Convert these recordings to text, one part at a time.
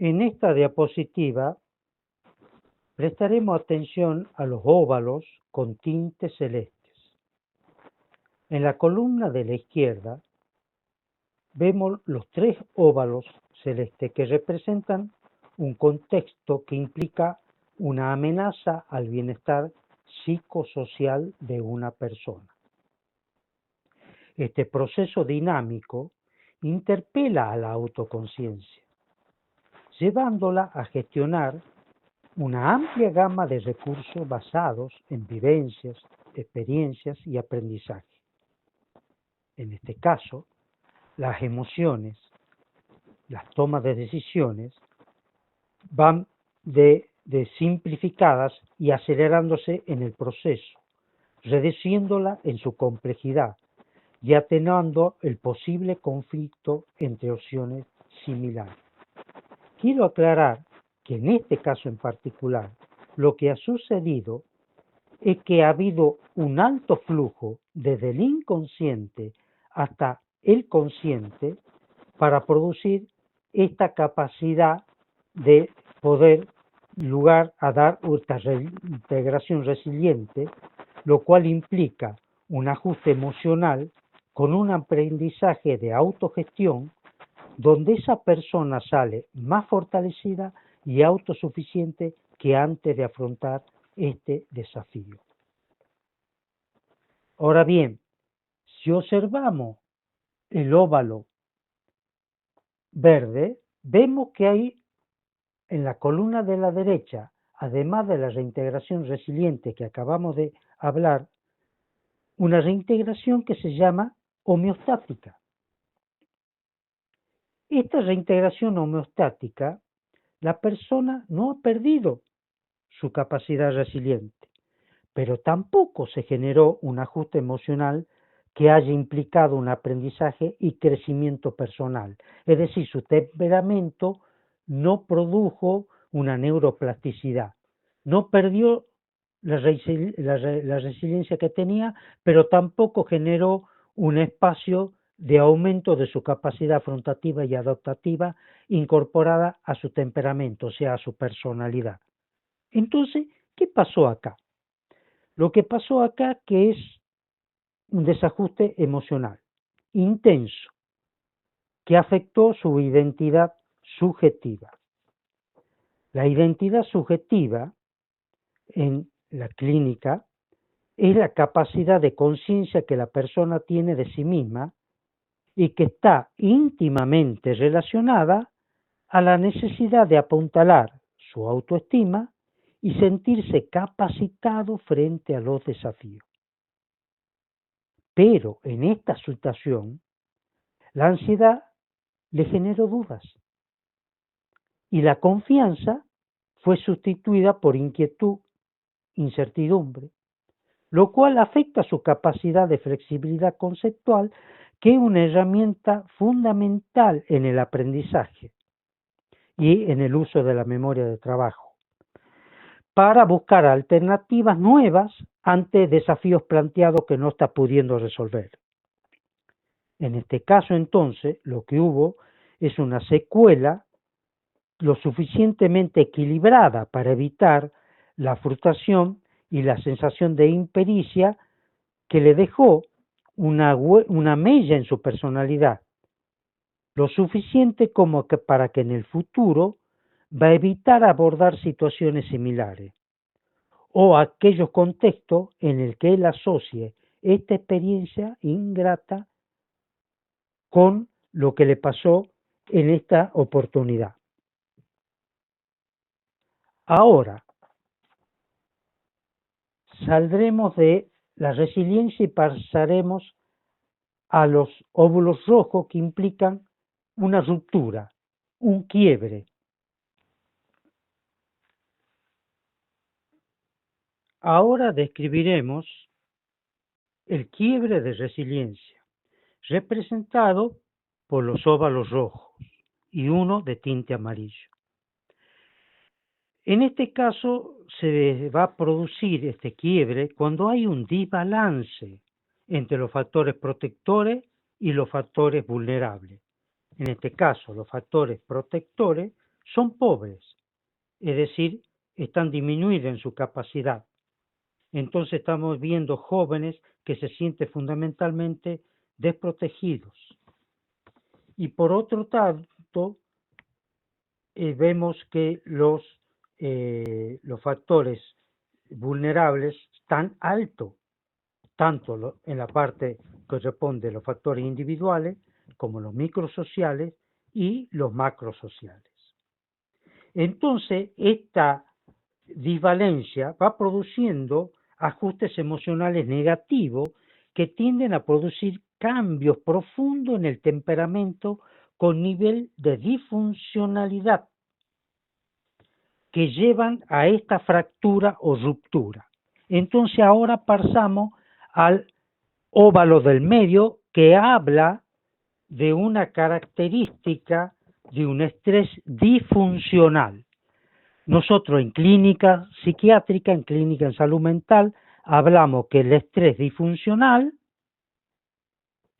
En esta diapositiva prestaremos atención a los óvalos con tintes celestes. En la columna de la izquierda vemos los tres óvalos celestes que representan un contexto que implica una amenaza al bienestar psicosocial de una persona. Este proceso dinámico interpela a la autoconciencia, llevándola a gestionar una amplia gama de recursos basados en vivencias, experiencias y aprendizaje. En este caso, las emociones, las tomas de decisiones, van de simplificadas y acelerándose en el proceso, reduciéndola en su complejidad y atenuando el posible conflicto entre opciones similares. Quiero aclarar que en este caso en particular, lo que ha sucedido es que ha habido un alto flujo desde el inconsciente hasta el consciente para producir esta capacidad de poder lugar a dar esta reintegración resiliente, lo cual implica un ajuste emocional con un aprendizaje de autogestión donde esa persona sale más fortalecida y autosuficiente que antes de afrontar este desafío. Ahora bien, si observamos el óvalo verde, vemos que hay en la columna de la derecha, además de la reintegración resiliente que acabamos de hablar, una reintegración que se llama homeostática. Esta reintegración homeostática, la persona no ha perdido su capacidad resiliente, pero tampoco se generó un ajuste emocional que haya implicado un aprendizaje y crecimiento personal. Es decir, su temperamento no produjo una neuroplasticidad, no perdió la resiliencia que tenía, pero tampoco generó un espacio de aumento de su capacidad afrontativa y adaptativa incorporada a su temperamento, o sea, a su personalidad. Entonces, ¿qué pasó acá? Lo que pasó acá que es un desajuste emocional intenso que afectó su identidad subjetiva. La identidad subjetiva en la clínica es la capacidad de conciencia que la persona tiene de sí misma y que está íntimamente relacionada a la necesidad de apuntalar su autoestima y sentirse capacitado frente a los desafíos. Pero en esta situación, la ansiedad le generó dudas y la confianza fue sustituida por inquietud, incertidumbre, lo cual afecta su capacidad de flexibilidad conceptual, que es una herramienta fundamental en el aprendizaje y en el uso de la memoria de trabajo, para buscar alternativas nuevas ante desafíos planteados que no está pudiendo resolver. En este caso, entonces, lo que hubo es una secuela lo suficientemente equilibrada para evitar la frustración y la sensación de impericia que le dejó una mella en su personalidad, lo suficiente como que para que en el futuro va a evitar abordar situaciones similares o aquellos contextos en el que él asocie esta experiencia ingrata con lo que le pasó en esta oportunidad. Ahora, saldremos de la resiliencia y pasaremos a los óvulos rojos que implican una ruptura, un quiebre. Ahora describiremos el quiebre de resiliencia, representado por los óvalos rojos y uno de tinte amarillo. En este caso se va a producir este quiebre cuando hay un desbalance entre los factores protectores y los factores vulnerables. En este caso, los factores protectores son pobres, es decir, están disminuidas en su capacidad. Entonces estamos viendo jóvenes que se sienten fundamentalmente desprotegidos. Y por otro tanto, vemos que los factores vulnerables están altos, tanto en la parte que corresponde a los factores individuales como los microsociales y los macrosociales. Entonces, esta disvalencia va produciendo ajustes emocionales negativos que tienden a producir cambios profundos en el temperamento con nivel de disfuncionalidad que llevan a esta fractura o ruptura. Entonces ahora pasamos al óvalo del medio, que habla de una característica de un estrés disfuncional. Nosotros en clínica psiquiátrica, en clínica en salud mental, hablamos que el estrés disfuncional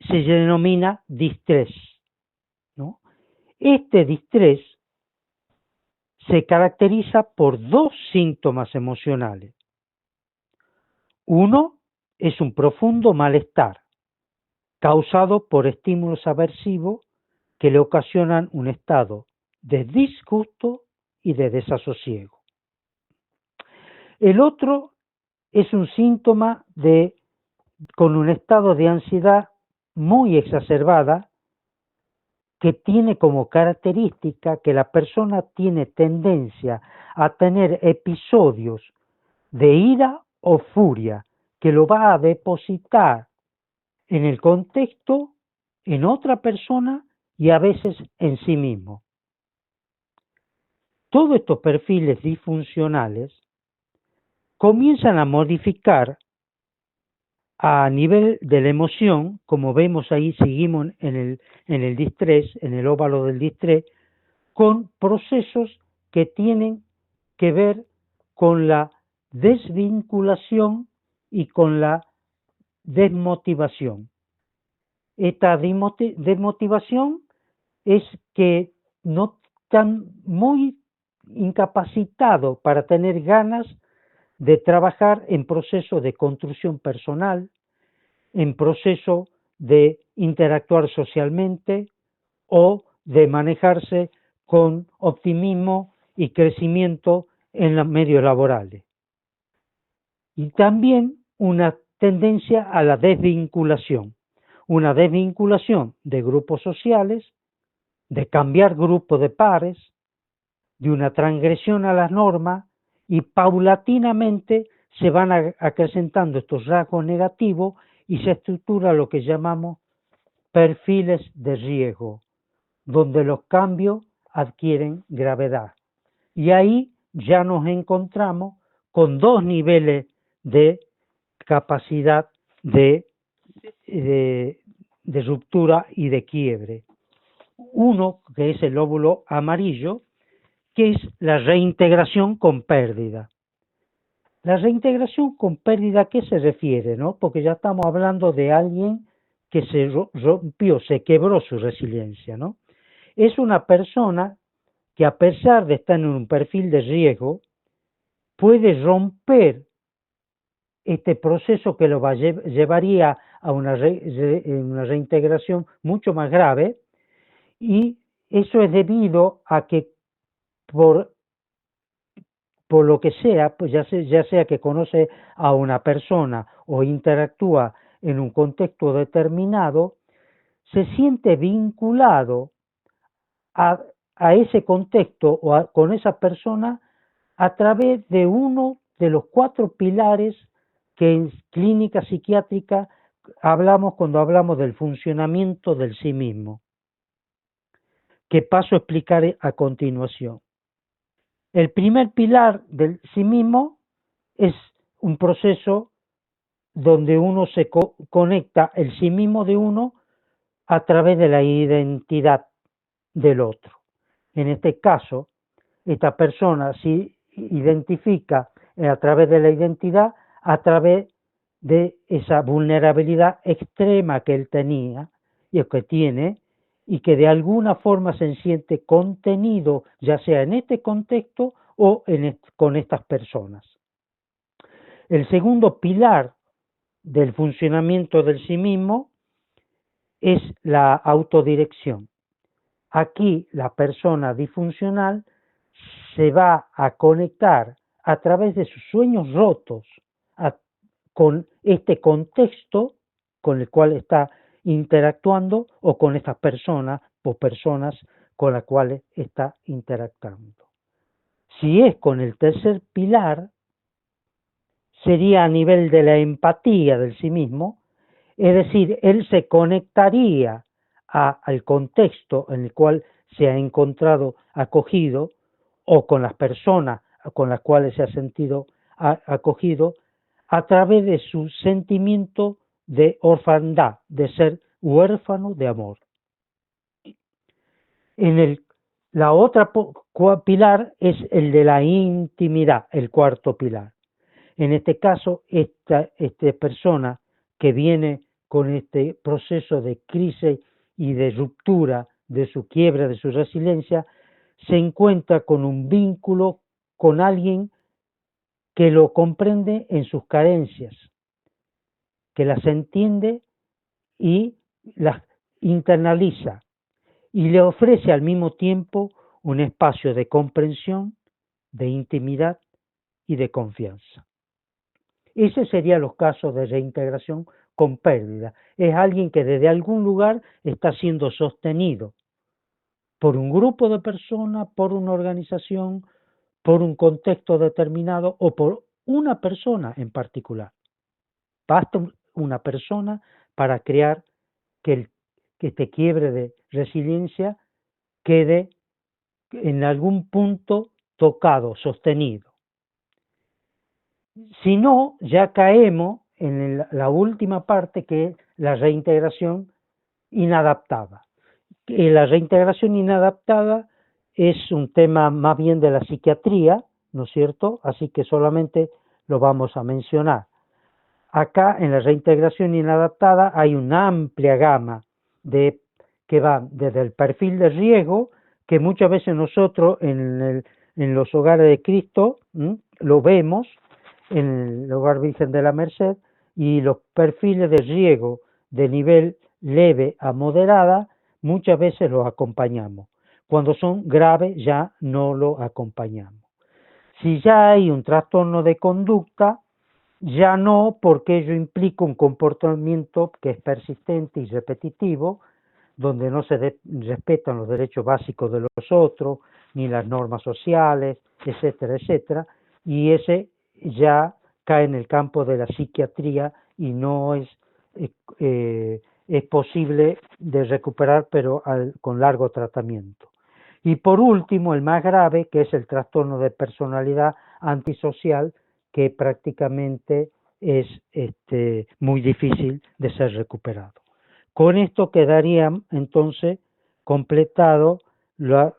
se denomina distrés, ¿no? Este distrés se caracteriza por dos síntomas emocionales. Uno es un profundo malestar causado por estímulos aversivos que le ocasionan un estado de disgusto y de desasosiego. El otro es un síntoma con un estado de ansiedad muy exacerbada que tiene como característica que la persona tiene tendencia a tener episodios de ira o furia que lo va a depositar en el contexto, en otra persona y a veces en sí mismo. Todos estos perfiles disfuncionales comienzan a modificar a nivel de la emoción, como vemos ahí, seguimos en el distrés, en el óvalo del distrés, con procesos que tienen que ver con la desvinculación y con la desmotivación. Esta desmotivación es que no están muy incapacitados para tener ganas de trabajar en procesos de construcción personal, en proceso de interactuar socialmente o de manejarse con optimismo y crecimiento en los medios laborales. Y también una tendencia a la desvinculación de grupos sociales, de cambiar grupos de pares, de una transgresión a las normas, y paulatinamente se van acrecentando estos rasgos negativos y se estructura lo que llamamos perfiles de riesgo, donde los cambios adquieren gravedad. Y ahí ya nos encontramos con dos niveles de capacidad de ruptura y de quiebre. Uno, que es el lóbulo amarillo, que es la reintegración con pérdida. La reintegración con pérdida, ¿a qué se refiere? ¿No? Porque ya estamos hablando de alguien que se rompió, se quebró su resiliencia, ¿no? Es una persona que, a pesar de estar en un perfil de riesgo, puede romper este proceso que lo llevaría a una reintegración mucho más grave, y eso es debido a que por lo que sea, pues ya sea que conoce a una persona o interactúa en un contexto determinado, se siente vinculado a ese contexto o con esa persona a través de uno de los 4 pilares que en clínica psiquiátrica hablamos cuando hablamos del funcionamiento del sí mismo, que paso a explicar a continuación. El primer pilar del sí mismo es un proceso donde uno se conecta el sí mismo de uno a través de la identidad del otro. En este caso, esta persona se identifica a través de la identidad, a través de esa vulnerabilidad extrema que él tenía y que tiene y que de alguna forma se siente contenido, ya sea en este contexto o con estas personas. El segundo pilar del funcionamiento del sí mismo es la autodirección. Aquí la persona disfuncional se va a conectar a través de sus sueños rotos con este contexto con el cual está interactuando o con estas personas o personas con las cuales está interactuando. Si es con el tercer pilar, sería a nivel de la empatía del sí mismo, es decir, él se conectaría al contexto en el cual se ha encontrado acogido o con las personas con las cuales se ha sentido acogido a través de su sentimiento de orfandad, de ser huérfano de amor. La otra pilar es el de la intimidad, el cuarto pilar. En este caso, esta persona que viene con este proceso de crisis y de ruptura de su quiebra, de su resiliencia, se encuentra con un vínculo con alguien que lo comprende en sus carencias, que las entiende y las internaliza y le ofrece al mismo tiempo un espacio de comprensión, de intimidad y de confianza. Ese serían los casos de reintegración con pérdida. Es alguien que desde algún lugar está siendo sostenido por un grupo de personas, por una organización, por un contexto determinado o por una persona en particular. Basta una persona para crear que este quiebre de resiliencia quede en algún punto tocado, sostenido. Si no, ya caemos en la última parte, que es la reintegración inadaptada. La reintegración inadaptada es un tema más bien de la psiquiatría, ¿no es cierto? Así que solamente lo vamos a mencionar. Acá en la reintegración inadaptada hay una amplia gama que va desde el perfil de riesgo, que muchas veces nosotros en los hogares de Cristo lo vemos, en el Hogar Virgen de la Merced, y los perfiles de riesgo de nivel leve a moderada muchas veces los acompañamos. Cuando son graves ya no lo acompañamos. Si ya hay un trastorno de conducta, ya no, porque ello implica un comportamiento que es persistente y repetitivo, donde no se respetan los derechos básicos de los otros, ni las normas sociales, etcétera, etcétera, y ese ya cae en el campo de la psiquiatría y no es posible de recuperar, pero con largo tratamiento. Y por último, el más grave, que es el trastorno de personalidad antisocial, que prácticamente es muy difícil de ser recuperado. Con esto quedaría entonces completado la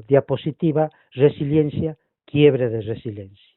diapositiva resiliencia, quiebre de resiliencia.